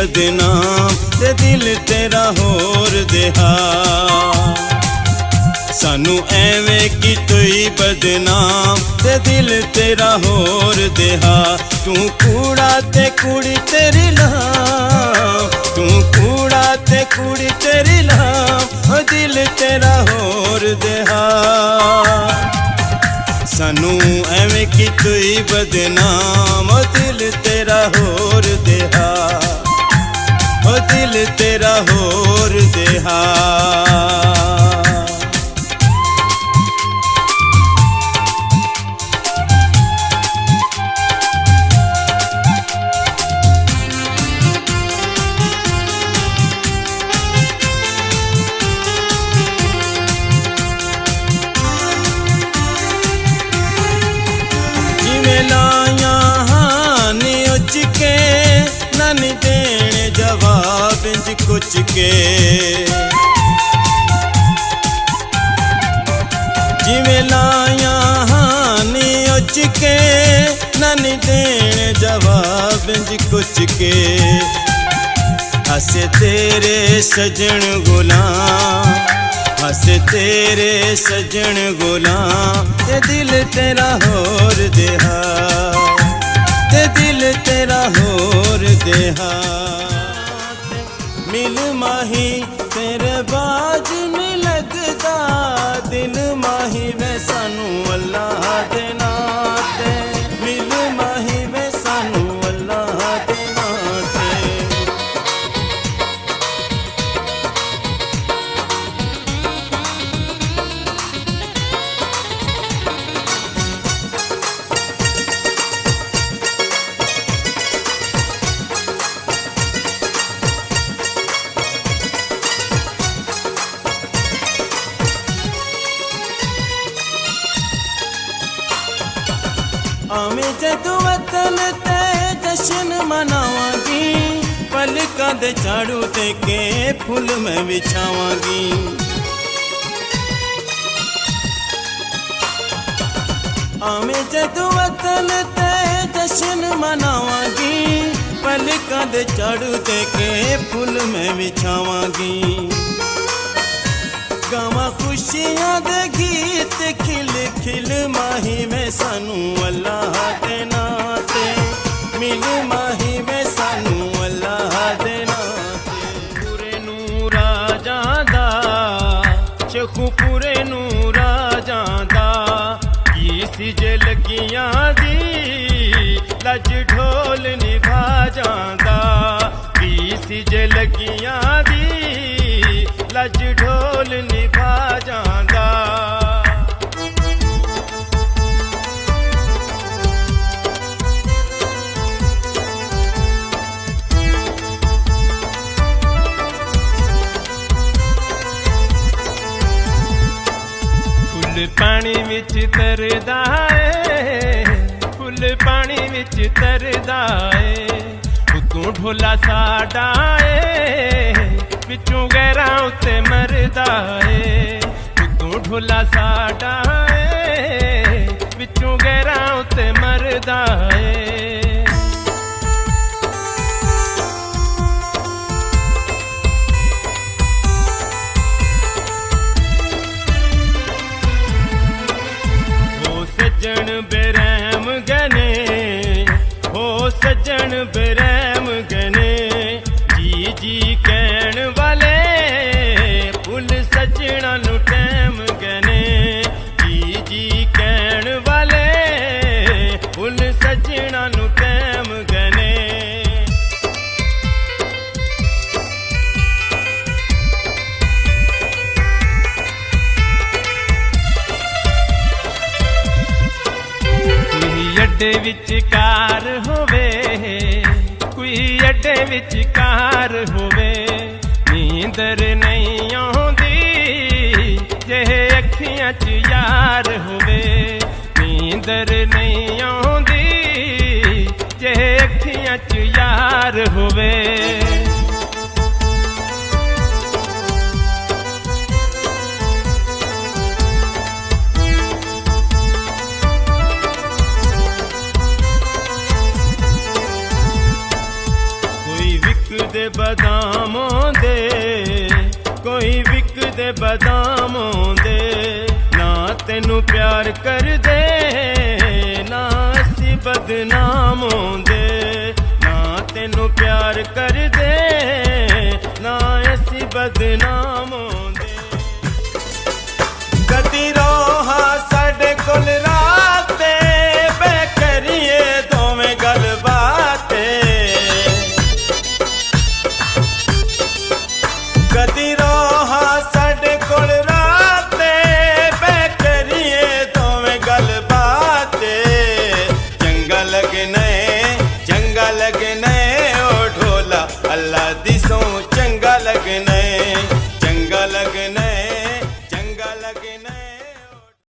बदनाम ते दिल तेरा होर देहा सानू एवें की तोई बदनाम ते दिल तेरा होर देहा तू कूड़ा ते कुड़ी तेरी लाम तू कूड़ा ते कुड़ी तेरी लाम दिल तेरा होर देहा सानू एवें की तोई बदनाम दिल तेरा होर देहा दिल तेरा होर देहा लाया हानि उच के नन देने जवाब इंज कुछ के जिमें लाया हानि उच के नन देने जवाब इंज कुछ के हसे तेरे सजन गुलाम हसे तेरे सजन गुलाम ते दिल तेरा होर देहा ते दिल तेरा होर देहा मिल माही तेरे बाज नहीं लगदा दिल माही वे सानू अल्लाह दे नाते मिल माही वे सानू अल्लाह दे नाते आवे जदू वतन ते जश्न मनावांगी पलकां दे झाड़ू ते के फुल मैं बिछावांगी आवे जदू वतन ते जश्न मनावांगी पलकां दे झाड़ू ते के फुल मैं बिछावांगी गावा खुशियां दे गीत खिल खिल माही में सानू अल्लाह दे नाते मिल माही में सानू अल्लाह दे नाते पूरे नूरा जांदा चखू पूरे नूरा जांदा की सिजे लगियां दी लज ढोल निभा जांदा की सिजे लगियां दी लज ढोल निभा जांदा फुल पानी विच तरदा है फुल पानी विच तरदा है तू ढोला साडा है विचों गैरा उत्ते मरदा है तू ढोला साडा है विचों गैरा उत्ते मरदा है हो सज्जन बेरहम गने हो सज्जन बेरहम गने जी जी कहण वाले फुल सजना नू टैम गने जी जी कहण वाले फुल सजना नू टैम गने कोई अड्डे विचकार होवे कोई अड्डे विचकार होवे नींदर नहीं आउंदी जे अखियां च यार होवे नींदर नहीं आउंदी जे अखियां च यार होवे विकदे बदामों दे, कोई विकदे बदामों दे। ना तेनू प्यार कर दे, ना असी बदनामों दे। ना तेनू प्यार कर दे, ना असी बदनामों दे। कदी रोहा साडे कोल राह